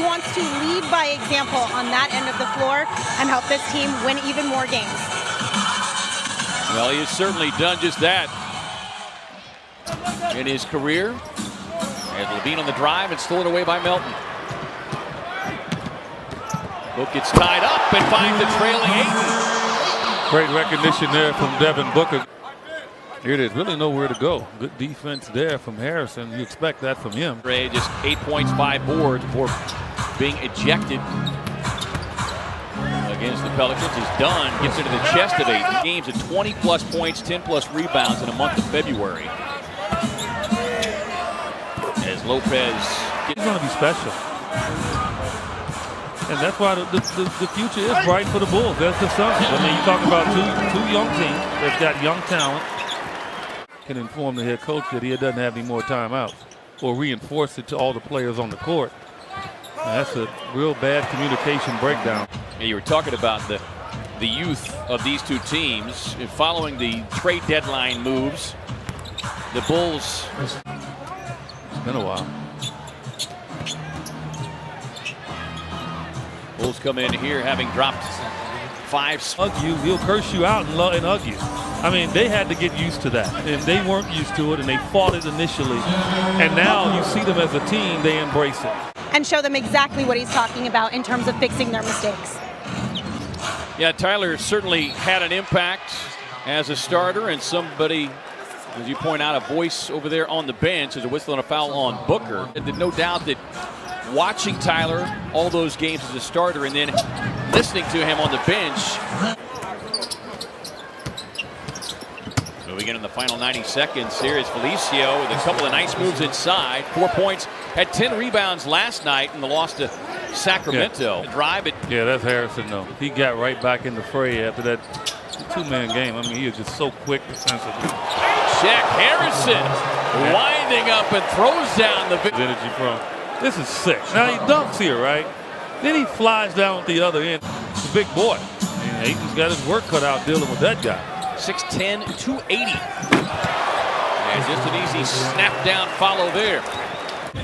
wants to lead by example on that end of the floor and help this team win even more games. Well, he has certainly done just that in his career. And LaVine on the drive and stolen away by Melton. Book gets tied up and finds the trailing Ayton. Great recognition there from Devin Booker. Here it is, really nowhere to go. Good defense there from Harrison. You expect that from him. Ray just 8 points, 5 boards before being ejected against the Pelicans. He's done, gets into the chest of Ayton. Games at 20-plus points, 10-plus rebounds in the month of February. As Lopez He's going to be special. And that's why the future is bright for the Bulls. That's the Suns. I mean, you talk about two young teams that's got young talent. Can inform the head coach that he doesn't have any more timeouts or reinforce it to all the players on the court. And that's a real bad communication breakdown. You were talking about the youth of these two teams. Following the trade deadline moves, the Bulls. It's been a while. Bulls come in here having dropped 5. Hug you, he'll curse you out and hug you. I mean, they had to get used to that, and they weren't used to it, and they fought it initially. And now you see them as a team, they embrace it. And show them exactly what he's talking about in terms of fixing their mistakes. Yeah, Tyler certainly had an impact as a starter, and somebody, as you point out, a voice over there on the bench as a whistle and a foul on Booker. And no doubt that watching Tyler all those games as a starter and then listening to him on the bench. Moving in the final 90 seconds, here is Felicio with a couple of nice moves inside. 4 points, had 10 rebounds last night in the loss to Sacramento. Yeah. Drive it. Yeah, that's Harrison, though. He got right back in the fray after that two-man game. I mean, he was just so quick defensively. Check Harrison winding up and throws down the energy from. This is sick. Now he dunks here, right? Then he flies down at the other end. He's a big boy. And Ayton's got his work cut out dealing with that guy. 6'10", 280. And just an easy snap down follow there.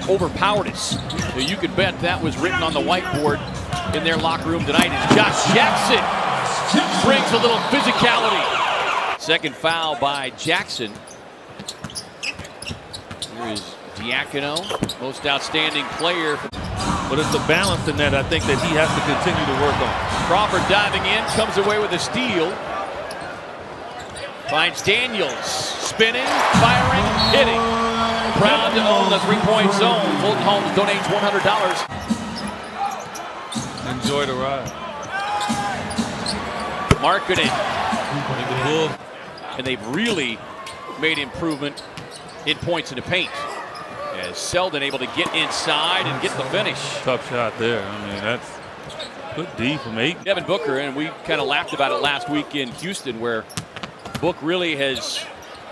Overpowered us. You could bet that was written on the whiteboard in their locker room tonight as Josh Jackson brings a little physicality. Second foul by Jackson. Here is Diacono, most outstanding player. But it's the balance in that I think that he has to continue to work on. Crawford diving in, comes away with a steal. Finds Daniels, spinning, firing, hitting. Proud to own the three-point zone. Fulton Homes donates $100. Enjoy the ride. Marketing. And they've really made improvement in points in the paint. As Selden able to get inside and get the finish. Tough shot there. I mean, that's good D from Ayton. Devin Booker, and we kind of laughed about it last week in Houston, where Book really has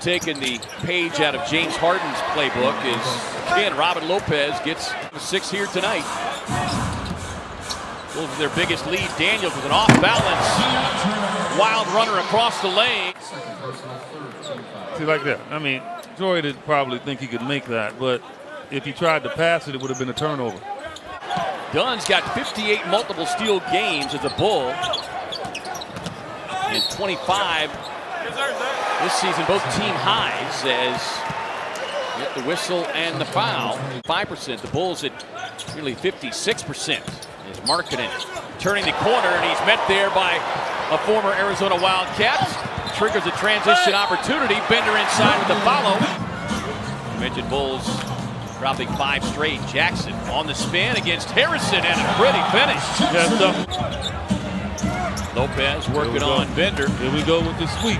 taken the page out of James Harden's playbook. As again, Robin Lopez gets 6 here tonight. Bulls with their biggest lead. Daniels with an off-balance wild runner across the lane. See, like that. I mean, Joy did probably think he could make that, but if he tried to pass it, it would have been a turnover. Dunn's got 58 multiple steal games as a Bull. And 25 this season, both team highs, as get the whistle and the foul. 5%. The Bulls at nearly 56%. Is Markkanen turning the corner, and he's met there by a former Arizona Wildcat. Triggers a transition opportunity. Bender inside with the follow. You mentioned Bulls dropping 5 straight. Jackson on the spin against Harrison, and a pretty finish. Lopez working on Bender. Here we go with the sweep.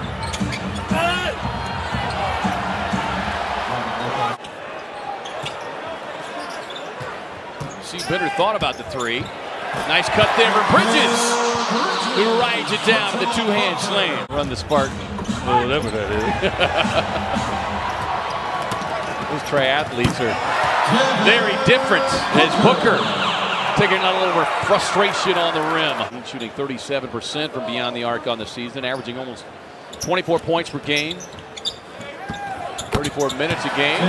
See, Bender thought about the 3. Nice cut there for Bridges, who rides it down with a two-hand slam. Run the Spartan. Or whatever that is. Those triathletes are very different, as Booker taking a little frustration on the rim. He's shooting 37% from beyond the arc on the season, averaging almost 24 points per game. 34 minutes a game.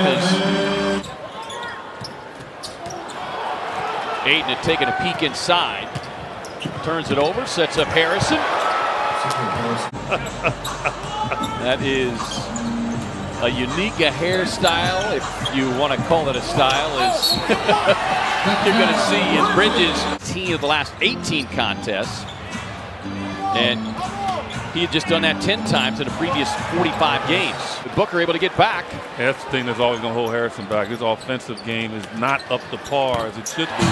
Aiden had taken a peek inside. Turns it over, sets up Harrison. That is a unique hairstyle, if you want to call it a style, as you're going to see in Bridges' 10 of the last 18 contests. And he had just done that 10 times in the previous 45 games. With Booker able to get back. That's the thing that's always going to hold Harrison back. His offensive game is not up to par as it should be.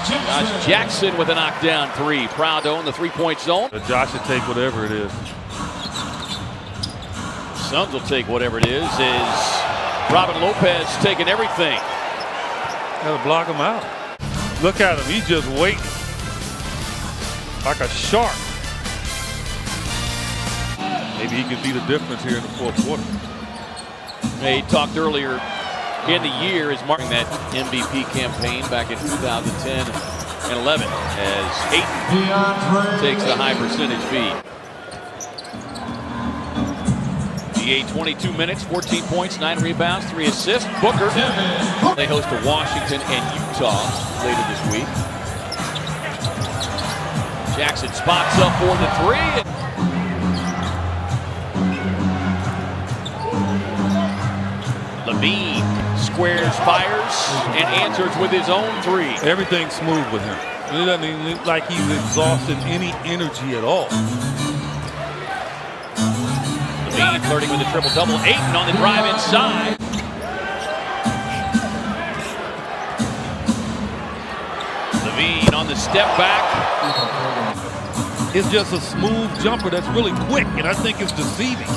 Josh Jackson with a knockdown three. Proud to own the three-point zone. But Josh should take whatever it is. Suns will take whatever it is. Robin Lopez taking everything. Got to block him out. Look at him. He's just waiting like a shark. Maybe he can be the difference here in the fourth quarter. He talked earlier in the year is marking that MVP campaign back in 2010 and 11 as Ayton takes a high percentage feed. GA 22 minutes, 14 points, 9 rebounds, 3 assists. Booker. They host to Washington and Utah later this week. Jackson spots up for the three. Levine squares, fires, and answers with his own three. Everything's smooth with him. It doesn't even look like he's exhausted any energy at all. Levine flirting with a triple-double. Ayton on the drive inside. Levine on the step back. It's just a smooth jumper that's really quick, and I think it's deceiving.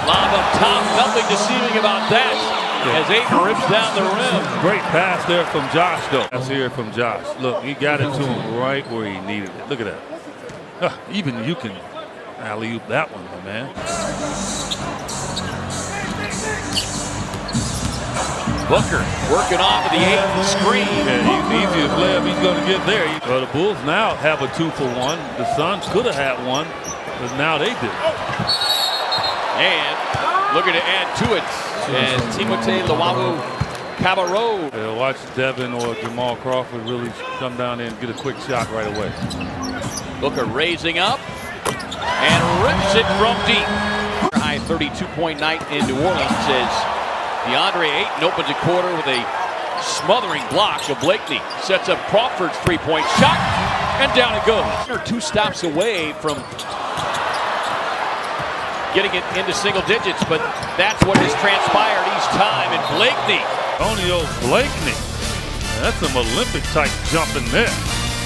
Lob up top, nothing deceiving about that. As Ayton rips down the rim. Great pass there from Josh, though. Let's hear it from Josh. Look, he got it to him right where he needed it. Look at that. Even you can alley-oop that one, my man. Booker working off of the Ayton screen. Yeah, he's the easiest layup he's going to get there. Well, the Bulls now have a 2-for-1. The Suns could have had one, but now they do. And looking to add to it. And Timothé Luwawu-Cabarrot. Yeah, watch Devin or Jamal Crawford really come down there and get a quick shot right away. Booker raising up and rips it from deep. High 32-point night in New Orleans as DeAndre Ayton opens a quarter with a smothering block of Blakeney. Sets up Crawford's three-point shot, and down it goes. They're 2 stops away from getting it into single digits, but that's what has transpired each time. And Blakeney. Antonio Blakeney. That's some Olympic-type jump in there.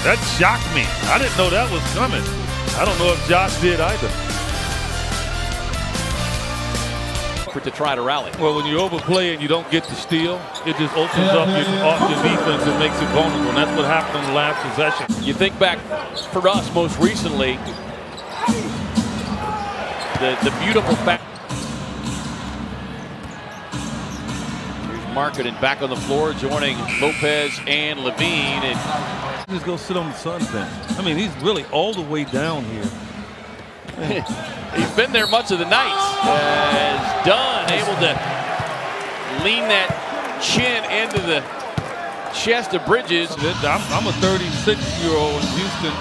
That shocked me. I didn't know that was coming. I don't know if Josh did either. To try to rally. Well, when you overplay and you don't get the steal, it just opens up your defense and makes it vulnerable. And that's what happened in the last possession. You think back for us most recently, the beautiful fact. Here's Markkanen back on the floor, joining Lopez and Levine. And just go sit on the Suns bench. I mean, he's really all the way down here. He's been there much of the night. As Dunn able to lean that chin into the chest of Bridges. I'm a 36-year-old in Houston,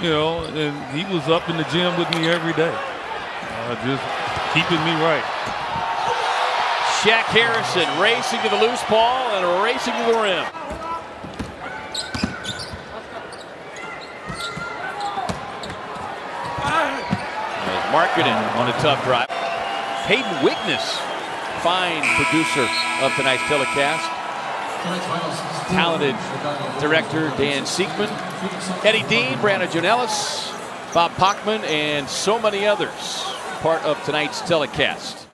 you know, and he was up in the gym with me every day. Just keeping me right. Shaq Harrison racing to the loose ball and racing to the rim. Markkanen on a tough drive. Hayden Wickness, fine producer of tonight's telecast. Talented director Dan Siegman, Eddie Dean, Brandon Janellis, Bob Pockman, and so many others part of tonight's telecast.